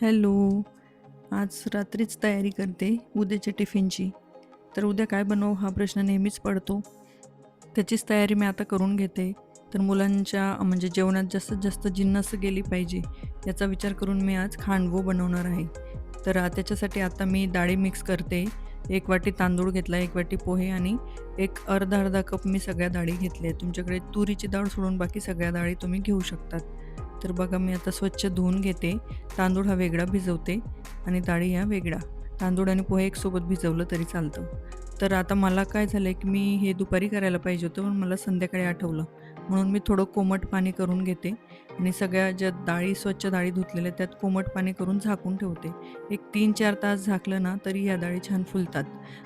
Hello. आज रात्रीच तयारी करते उद्याच्या टिफिनची. तर उद्या काय बनवू हा प्रश्न नेहमीच पडतो. त्याचीच तयारी मी आता करून घेते. तर मुलांच्या म्हणजे जेवणात जास्तीत जास्त जिन्नस गेली पाहिजे याचा विचार करून मी आज खांडवो बनवणार आहे. तर त्याच्यासाठी आता मी डाळी मिक्स करते. 1 वाटी तांदूळ घेतला, 1 वाटी पोहे आणि एक अर्धा-अर्धा कप मी सगळ्या डाळी घेतल्या. तुमच्याकडे तुरीची डाळ सोडून बाकी सगळ्या डाळी तुम्ही घेऊ शकतात. तर बघा मी आता स्वच्छ धुवून घेते. तांदूळ हा वेगळा भिजवते आणि डाळी ह्या वेगळा. तांदूळ आणि पोहे एकसोबत भिजवलं तरी चालतं. तर आता मला काय झालं की मी हे दुपारी करायला पाहिजे होतं, पण मला संध्याकाळी आठवलं. म्हणून मी थोडं कोमट पाणी करून घेते आणि सगळ्या ज्या डाळी स्वच्छ डाळी धुतलेल्या त्यात कोमट पाणी करून झाकून ठेवते. एक 3-4 तास झाकलं ना, तरी ह्या डाळी छान फुलतात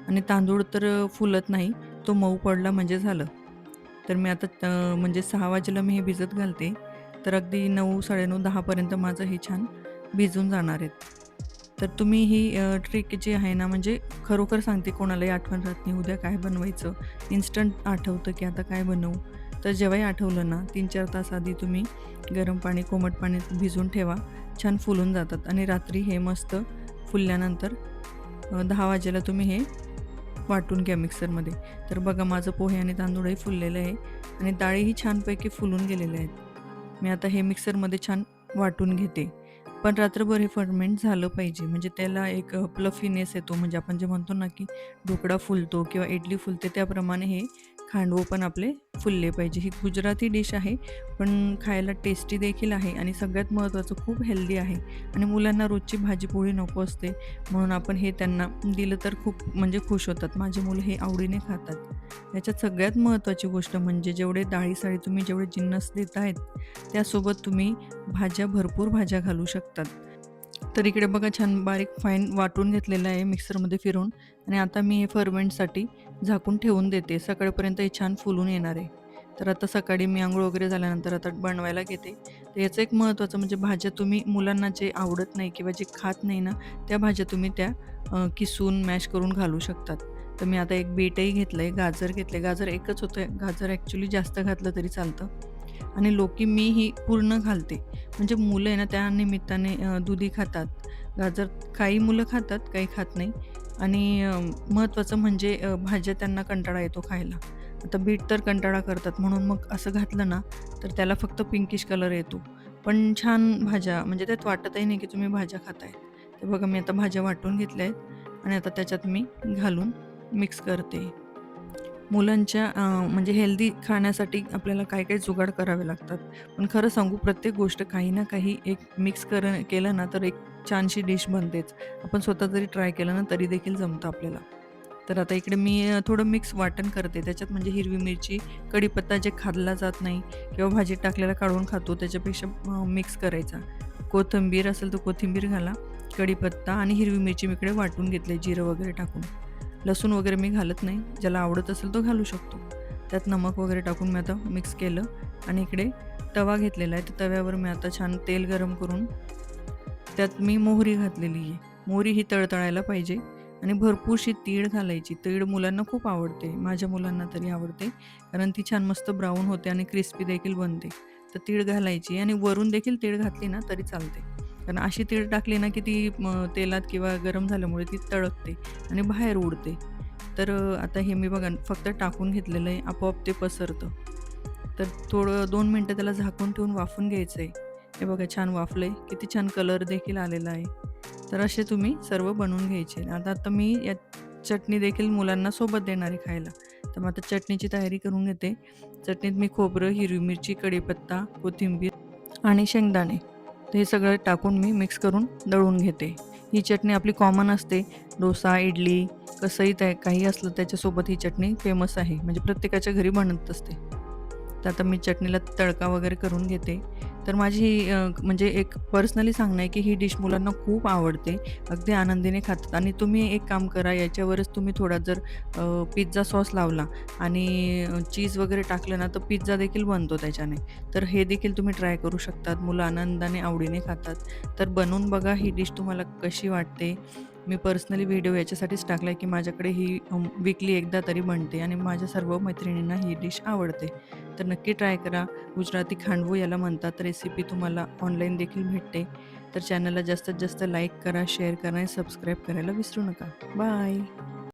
आणि तांदूळ तर फुलत नाही, तो मऊ पडला म्हणजे झालं. तर मी आता म्हणजे 6 वाजेला मी हे भिजत घालते. तर अगदी 9, 9:30, 10 पर्यंत माझं हे छान भिजून जाणार आहेत. तर तुम्ही ही ट्रिक जी आहे ना, म्हणजे खरोखर सांगते कोणालाही आठवण राहत नाही, उद्या काय बनवायचं? इन्स्टंट आठवतं की आता काय बनवू? तर जेव्हाही आठवलं ना, 3-4 तास आधी तुम्ही गरम पाणी, कोमट पाण्यात भिजवून ठेवा. छान फुलून जातात आणि रात्री हे मस्त फुलल्यानंतर 10 वाजेला तुम्ही हे वाटून घ्या मिक्सरमध्ये. तर बघा माझं पोहे आणि तांदूळही फुललेलं आहे आणि डाळीही छानपैकी फुलून गेलेल्या आहेत. मी आता हे मिक्सरमध्ये छान वाटून घेते. पण रात्रभर हे फर्मेंट झालं पाहिजे. म्हणजे त्याला एक प्लफीनेस येतो. म्हणजे आपण जे म्हणतो ना, की ढोकळा फुलतो किंवा इडली फुलते त्याप्रमाणे हे खांडवो पण आपले फुलले पाहिजे. ही गुजराती डिश आहे, पण खायला टेस्टी देखील आहे आणि सगळ्यात महत्त्वाचं खूप हेल्दी आहे आणि मुलांना रोजची भाजी-पोळी नको असते. म्हणून आपण हे त्यांना दिलं तर खूप म्हणजे खुश होतात. माझी मुलं हे आवडीने खातात. याच्यात सगळ्यात महत्त्वाची गोष्ट म्हणजे जेवढे डाळी-साळी तुम्ही जेवढे जिन्नस देत आहेत, त्यासोबत तुम्ही भाज्या, भरपूर भाज्या घालू शकतात. तर इकडे बघा छान बारीक फाईन वाटून घेतलेलं आहे मिक्सरमध्ये फिरवून आणि आता मी हे फर्मेंटसाठी झाकून ठेवून देते. सकाळपर्यंत हे छान फुलून येणार आहे. तर आता सकाळी मी अंघोळ वगैरे झाल्यानंतर आता बनवायला घेते. तर याचं एक महत्त्वाचं म्हणजे भाज्या तुम्ही मुलांना जे आवडत नाही किंवा जे खात नाही ना, त्या भाज्या तुम्ही त्या किसून मॅश करून घालू शकतात. तर मी आता एक बीटही घेतलंय, गाजर घेतले. गाजर एकच होतं. गाजर ॲक्चुअली जास्त घातलं तरी चालतं आणि लौकी मी ही पूर्ण घालते. म्हणजे मुलं आहे ना त्या निमित्ताने दुधी खातात. गाजर काही मुलं खातात, काही खात नाही आणि महत्त्वाचं म्हणजे भाज्या त्यांना कंटाळा येतो खायला. आता बीट तर कंटाळा करतात म्हणून मग असं घातलं ना, तर त्याला फक्त पिंकिश कलर येतो. पण छान भाज्या म्हणजे त्यात वाटतही नाही की तुम्ही भाज्या खाताय. तर बघा मी आता भाज्या वाटून घेतल्या आहेत आणि आता त्याच्यात मी घालून मिक्स करते. मुलांच्या म्हणजे हेल्दी खाण्यासाठी आपल्याला काय-काय जुगाड करावे लागतात. पण खरं सांगू प्रत्येक गोष्ट काही ना काही एक मिक्स केलं ना, तर एक छानशी डिश बनतेच. आपण स्वतः जरी ट्राय केलं ना, तरी देखील जमतं आपल्याला. तर आता इकडे मी थोडं मिक्स वाटण करते. त्याच्यात म्हणजे हिरवी मिरची, कढीपत्ता जे खाल्ला जात नाही किंवा भाजीत टाकलेला काढून खातो त्याच्यापेक्षा मिक्स करायचा. कोथिंबीर असेल तर कोथिंबीर घाला, कढीपत्ता आणि हिरवी मिरची मी इकडे वाटून घेतली जिरं वगैरे टाकून. लसूण वगैरे मी घालत नाही. ज्याला आवडत असेल तो घालू शकतो. त्यात नमक वगैरे टाकून मी आता मिक्स केलं आणि इकडे तवा घेतलेला आहे. तर तव्यावर मी आता छान तेल गरम करून त्यात मी मोहरी घातलेली आहे. मोहरी ही तळतळायला पाहिजे आणि भरपूरशी तीळ घालायची. तीळ मुलांना खूप आवडते. माझ्या मुलांना तरी आवडते. कारण ती छान मस्त ब्राऊन होते आणि क्रिस्पी देखील बनते. तर तीळ घालायची आणि वरून देखील तीळ घातली ना तरी चालते. कारण अशी तीळ टाकली ना की ती तेलात किंवा गरम झाल्यामुळे ती तळपते आणि बाहेर उडते. तर आता हे मी बघा फक्त टाकून घेतलेलं आहे. आपोआप ते पसरतं. तर थोडं 2 मिनिटं त्याला झाकून ठेवून वाफवून घ्यायचं आहे. हे बघा छान वाफलंय. किती छान कलर देखील आलेला आहे. तर असे तुम्ही सर्व बनवून घ्यायचे. आता मी या चटणी देखील मुलांना सोबत देणार आहे खायला. तर मग आता चटणीची तयारी करून घेते. चटणीत मी खोबरं, हिरवी मिरची, कढीपत्ता, कोथिंबीर आणि शेंगदाणे. तर हे सगळं टाकून मी मिक्स करून दळून घेते. ही चटणी आपली कॉमन असते. डोसा, इडली कसंही काही असलं त्याच्यासोबत ही चटणी फेमस आहे. म्हणजे प्रत्येकाच्या घरी बनत असते. तर आता मी चटणीला तडका वगैरे करून घेते. तर माझी ही म्हणजे एक पर्सनली सांगणं आहे, की ही डिश मुलांना खूप आवडते. अगदी आनंदीने खातात आणि तुम्ही एक काम करा याच्यावरच तुम्ही थोडा जर पिझ्झा सॉस लावला आणि चीज वगैरे टाकलं ना, तर पिझ्झा देखील बनतो त्याच्याने. तर हे देखील तुम्ही ट्राय करू शकतात. मुलं आनंदाने, आवडीने खातात. तर बनवून बघा ही डिश तुम्हाला कशी वाटते. मी पर्सनली व्हिडिओ याच्यासाठीच टाकला की माझ्याकडे ही वीकली एकदा तरी बनते आणि माझ्या सर्व मैत्रिणींना ही डिश आवडते. तर नक्की ट्राय करा. गुजराती खांडवू याला म्हणतात. रेसिपी तुम्हाला ऑनलाईन देखील भेटते. तर चॅनलला जास्तीत जास्त लाईक करा, शेअर करा आणि सबस्क्राईब करायला विसरू नका. बाय.